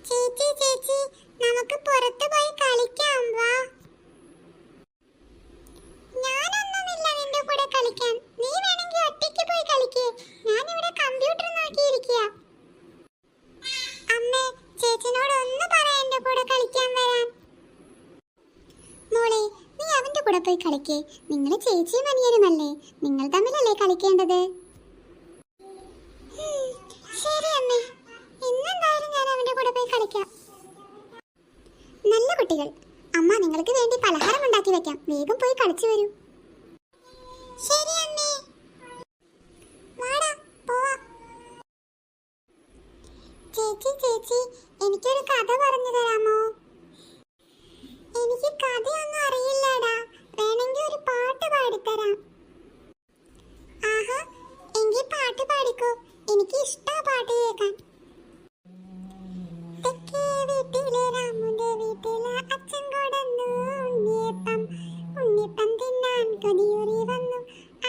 ചേച്ചി ചേച്ചി നമുക്ക് പുറത്ത് പോയി കളിക്കാം വാ. ഞാനൊന്നുമില്ല നിന്റെ കൂടെ കളിക്കാൻ. നീ വേണമെങ്കിൽ ഒറ്റയ്ക്ക് പോയി കളിക്കേ. ഞാൻ ഇവിടെ കമ്പ്യൂട്ടർ നോക്കിയിരിക്കുക. അമ്മേ ചേച്ചിനോട് ഒന്ന് പറ എന്റെ കൂടെ കളിക്കാൻ വരാൻ. മോളെ നീ അവന്റെ കൂടെ പോയി കളിക്കേ. നിങ്ങൾ ചേച്ചിയും അനിയനുമല്ലേ, നിങ്ങൾ തമ്മിലല്ലേ കളിക്കേണ്ടത്. ശരി അമ്മേ, ഇന്നെന്തായാലും ഞാൻ അവന്റെ കൂടെ പോയി കളിക്കാം. നല്ല കുട്ടികൾ, അമ്മ നിങ്ങൾക്ക് വേണ്ടി പലഹാരം ഉണ്ടാക്കി വെക്കാം. വേഗം പോയി കളിച്ചു വരൂ. ശരി അമ്മേ, വാടാ പോവാം. ചേച്ചി ചേച്ചി എനിക്കൊരു കഥ പറഞ്ഞു തരാമോ? എനിക്ക് കഥയൊന്നും അറിയില്ലടാ, വേണമെങ്കിൽ ഒരു പാട്ട് പാടിത്തരാം. ആഹാ, എങ്കിൽ പാട്ട് പാടിക്കോ. എനിക്ക് ഇഷ്ടാ പാട്ട് കേൾക്കാൻ. തെക്കേ വീട്ടിലെ രാമുന്റെ വീട്ടിലെ അച്ഛൻ കൊടന്നു ഉണ്ണിയപ്പം. ഉണ്ണിയപ്പം തിന്നാൻ കൊതിയൂറി വന്നു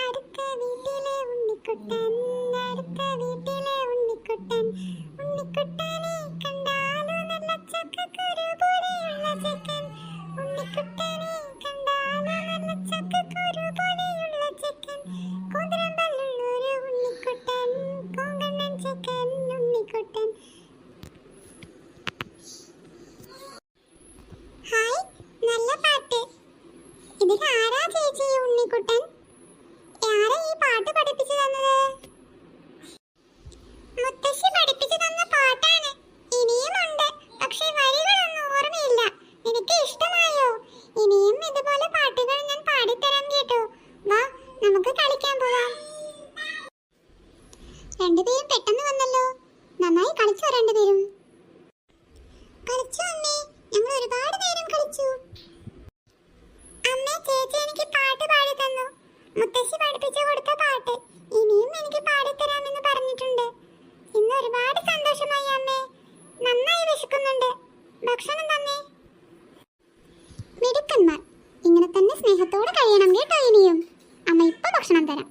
അടുത്ത വീട്ടിലെ ഉണ്ണിക്കുട്ടൻ. അടുത്ത വീട്ടിലെ ഉണ്ണിക്കുട്ടൻ. ഉണ്ണിക്കുട്ടനെ കണ്ടാലോ നല്ല ചക്കക്കുരു പോലെയുള്ള ചെക്കൻ. ഉണ്ണിക്കുട്ടനെ കണ്ടാലോ നല്ല ചക്കക്കുരു പോലെയുള്ള ചെക്കൻ. കോതരം പല്ലുള്ളൊരു ഉണ്ണിക്കുട്ടൻ. കോങ്കണ്ണൻ ചെക്കൻ ഉണ്ണിക്കുട്ടൻ. ഹായ്, നല്ല പാട്ട്. ഇതിൽ ആരാ ചേച്ചി ഉണ്ണിക്കുട്ടൻ? ആരാ ഈ പാട്ട് പഠിപ്പിച്ചു തന്നത്? മുത്തശ്ശി പഠിപ്പിച്ചു തന്ന പാട്ടാണ്. ഇനിയുമുണ്ട്, പക്ഷേ വരികളൊന്നും ഓർമ്മയില്ല. നിനക്ക് ഇഷ്ടമായോ? ഇനിയും ഇതുപോലെ പാട്ടുകൾ ഞാൻ പാടിത്തരാം കേട്ടോ. വാ നമുക്ക് കളിക്കാൻ പോവാം. രണ്ടുപേരും പെട്ടെന്ന് വന്നല്ലോ. നന്നായി കളിച്ചോ രണ്ടുപേരും? കളിച്ചു അമ്മേ, ഞങ്ങൾ ഒരുപാട് നേരം കളിച്ചു. അമ്മേ ചേച്ചി എനിക്ക് പാട്ട് പാടി തന്നു. മുത്തശ്ശി പഠിപ്പിച്ചു കൊടുത്ത പാട്ട് ഇനിയും എനിക്ക് പാടിത്തരാമെന്ന് പറഞ്ഞിട്ടുണ്ട്. ഇന്ന് ഒരുപാട് സന്തോഷമായി അമ്മേ. നന്നായി വിശക്കുന്നുണ്ട്, ഭക്ഷണം തന്നെ. മിടുക്കന്മാർ, ഇങ്ങനെ തന്നെ സ്നേഹത്തോടെ കഴിയണം കേട്ടോ. ഇനിയും അമ്മ ഇപ്പൊ ഭക്ഷണം തരാം.